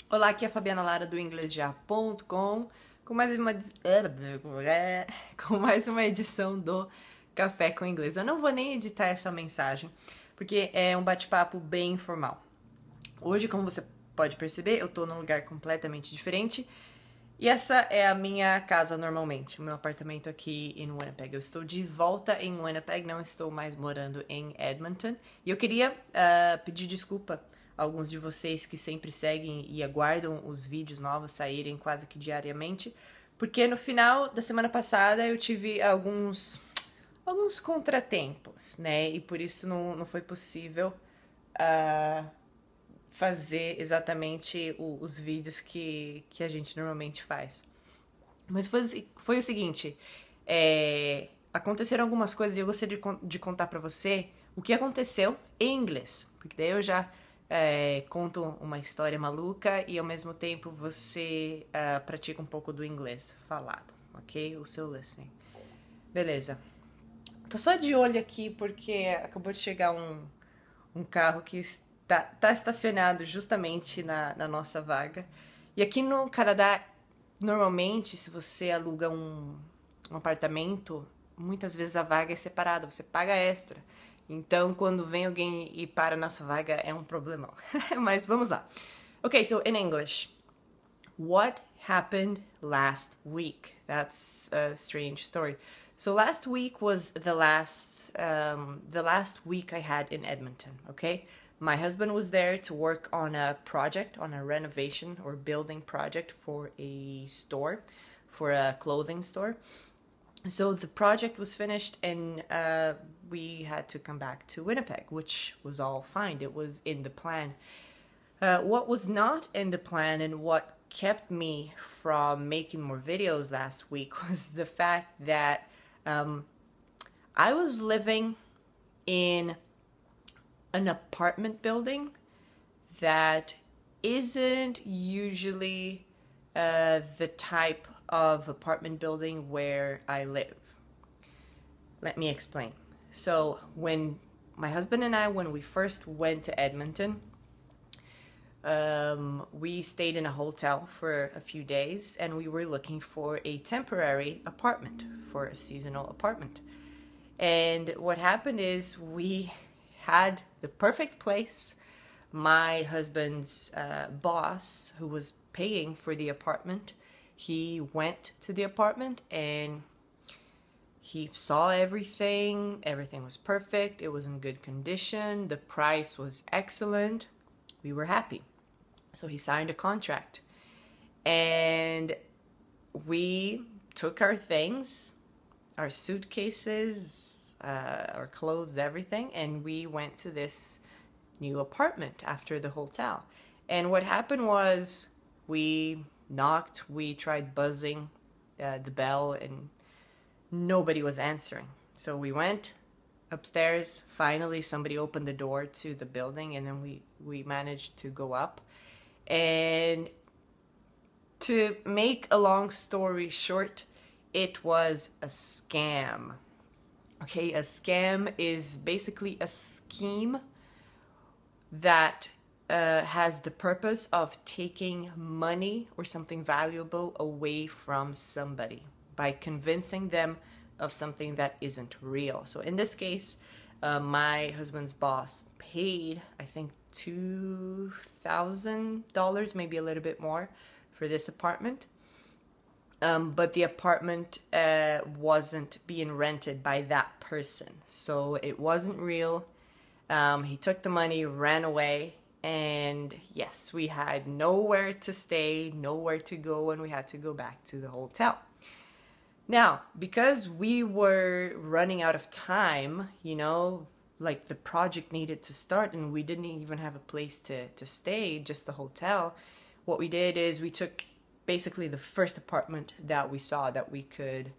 Olá, aqui é a Fabiana Lara do inglêsja.com com mais uma edição do Café com Inglês. Eu não vou nem editar essa mensagem, porque é um bate-papo bem informal. Hoje, como você pode perceber, eu tô num lugar completamente diferente e essa é a minha casa normalmente, o meu apartamento aqui em Winnipeg. Eu estou de volta em Winnipeg, não estou mais morando em Edmonton. E eu queria pedir desculpa a alguns de vocês que sempre seguem e aguardam os vídeos novos saírem quase que diariamente, porque no final da semana passada eu tive alguns contratempos, né? E por isso não foi possível fazer exatamente os vídeos que a gente normalmente faz. Mas foi o seguinte, aconteceram algumas coisas e eu gostaria de contar pra você o que aconteceu em inglês, porque daí eu já conto uma história maluca e ao mesmo tempo você pratica um pouco do inglês falado, ok? O seu listening. Beleza. Tô só de olho aqui porque acabou de chegar um carro que tá estacionado justamente na nossa vaga. E aqui no Canadá, normalmente, se você aluga um apartamento, muitas vezes a vaga é separada, você paga extra. Então, quando vem alguém e para a nossa vaga, é um problemão. Mas vamos lá. Okay, so in English, what happened last week? That's a strange story. So last week was the last week I had in Edmonton, okay? My husband was there to work on a project, on a renovation or building project for a store, for a clothing store. So the project was finished and we had to come back to Winnipeg, which was all fine. It was in the plan. What was not in the plan and what kept me from making more videos last week was the fact that I was living in an apartment building that isn't usually the type of apartment building where I live. Let me explain. So when my husband and I, when we first went to Edmonton, we stayed in a hotel for a few days and we were looking for a temporary apartment, for a seasonal apartment. And what happened is we had the perfect place. My husband's boss, who was paying for the apartment, he went to the apartment and he saw everything. Everything was perfect. It was in good condition. The price was excellent. We were happy. So he signed a contract. And we took our things, our suitcases, our clothes, everything, and we went to this new apartment after the hotel. And what happened was we knocked, we tried buzzing the bell, and nobody was answering. So we went upstairs. Finally, somebody opened the door to the building, and then we managed to go up. And to make a long story short, it was a scam. Okay, a scam is basically a scheme that has the purpose of taking money or something valuable away from somebody by convincing them of something that isn't real. So in this case, my husband's boss paid, I think, $2,000, maybe a little bit more, for this apartment. But the apartment wasn't being rented by that person, so it wasn't real. He took the money, ran away, and yes, we had nowhere to stay, nowhere to go, and we had to go back to the hotel. Now, because we were running out of time, you know, like the project needed to start and we didn't even have a place to stay, just the hotel, what we did is we took basically the first apartment that we saw that we could.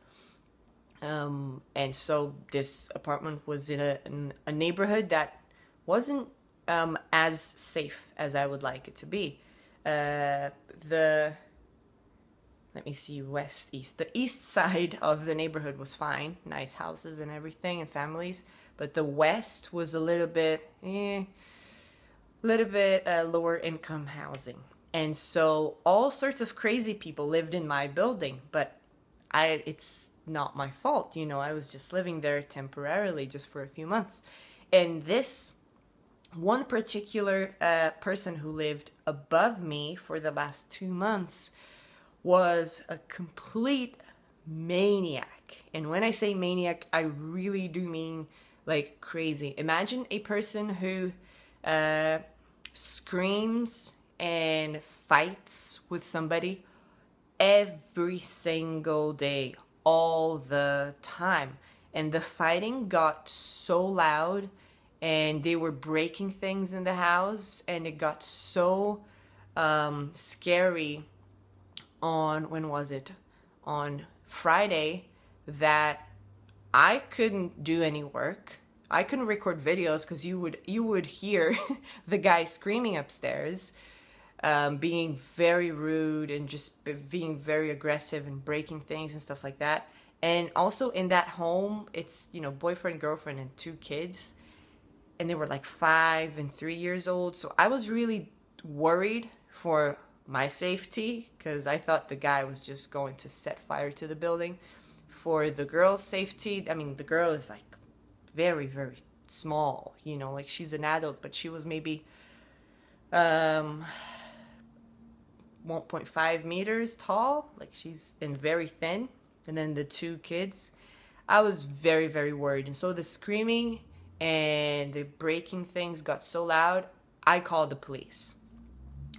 And so this apartment was in a neighborhood that wasn't as safe as I would like it to be. Let let me see, west, east. The east side of the neighborhood was fine, nice houses and everything and families, but the west was a little bit lower income housing. And so all sorts of crazy people lived in my building, but it's not my fault, I was just living there temporarily, just for a few months. And this one particular person who lived above me for the last 2 months was a complete maniac. And when I say maniac, I really do mean like crazy. Imagine a person who screams and fights with somebody every single day, all the time. And the fighting got so loud, and they were breaking things in the house, and it got so scary when was it? On Friday, that I couldn't do any work. I couldn't record videos because you would hear the guy screaming upstairs, being very rude and just being very aggressive and breaking things and stuff like that. And also in that home, it's, boyfriend, girlfriend, and 2 kids. And they were like 5 and 3 years old. So I was really worried for my safety, because I thought the guy was just going to set fire to the building. For the girl's safety, I mean, the girl is like very, very small, like she's an adult, but she was maybe 1.5 meters tall, like and very thin. And then the 2 kids, I was very, very worried. And so the screaming and the breaking things got so loud, I called the police.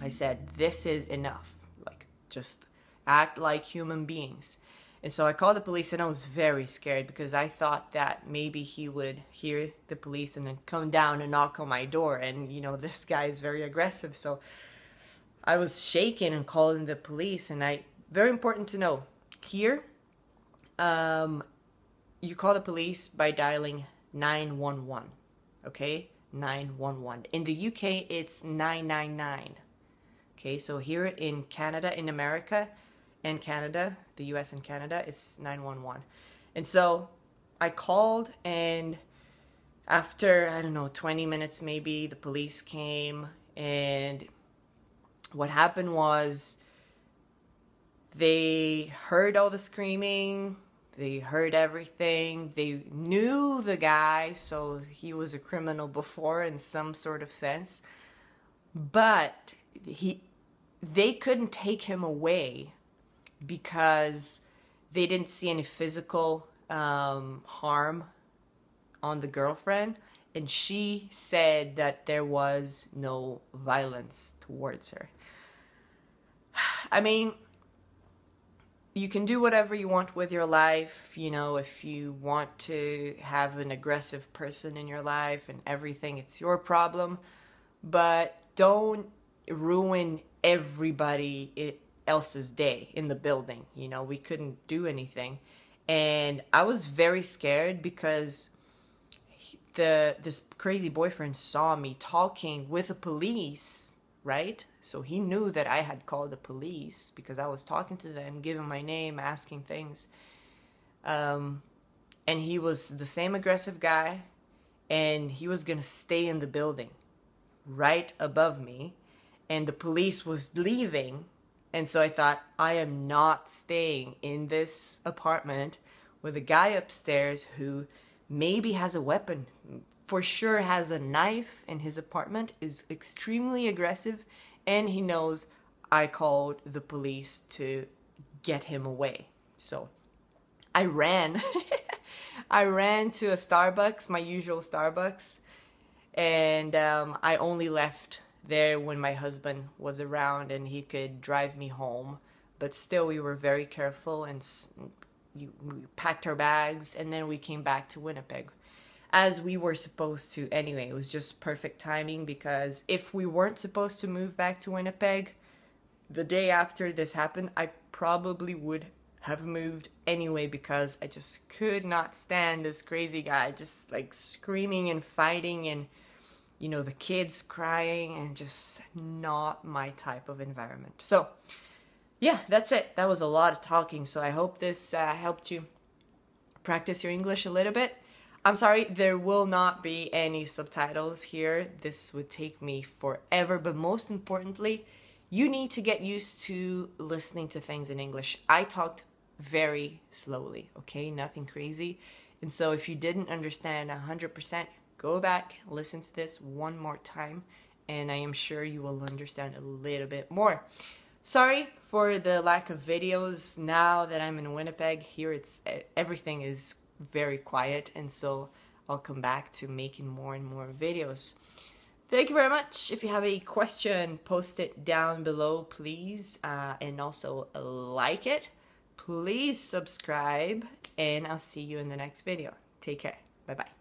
I said, this is enough. Like, just act like human beings. And so I called the police, and I was very scared because I thought that maybe he would hear the police and then come down and knock on my door. And, this guy is very aggressive. So I was shaking and calling the police. And very important to know, here, you call the police by dialing 911, okay? 911. In the UK, it's 999. Okay, so here in Canada, in America and Canada, the US and Canada, it's 911. And so I called, and after, 20 minutes maybe, the police came. And what happened was they heard all the screaming. They heard everything. They knew the guy, so he was a criminal before in some sort of sense. But they couldn't take him away because they didn't see any physical harm on the girlfriend. And she said that there was no violence towards her. I mean, you can do whatever you want with your life, if you want to have an aggressive person in your life and everything, it's your problem. But don't ruin everybody else's day in the building. We couldn't do anything. And I was very scared because this crazy boyfriend saw me talking with the police, right? So he knew that I had called the police because I was talking to them, giving my name, asking things. And he was the same aggressive guy, and he was going to stay in the building right above me. And the police was leaving. And so I thought, I am not staying in this apartment with a guy upstairs who maybe has a weapon, for sure has a knife in his apartment, is extremely aggressive, and he knows I called the police to get him away. So I ran. I ran to a Starbucks, my usual Starbucks, and I only left there when my husband was around and he could drive me home. But still, we were very careful, and we packed our bags, and then we came back to Winnipeg, as we were supposed to anyway. It was just perfect timing, because if we weren't supposed to move back to Winnipeg the day after this happened, I probably would have moved anyway, because I just could not stand this crazy guy just like screaming and fighting, and the kids crying, and just not my type of environment. So yeah, that's it. That was a lot of talking, so I hope this helped you practice your English a little bit. I'm sorry, there will not be any subtitles here. This would take me forever, but most importantly, you need to get used to listening to things in English. I talked very slowly, okay? Nothing crazy. And so if you didn't understand 100%, go back, listen to this one more time, and I am sure you will understand a little bit more. Sorry for the lack of videos. Now that I'm in Winnipeg, here everything is very quiet, and so I'll come back to making more and more videos. Thank you very much. If you have a question, post it down below, please, and also like it. Please subscribe, and I'll see you in the next video. Take care. Bye-bye.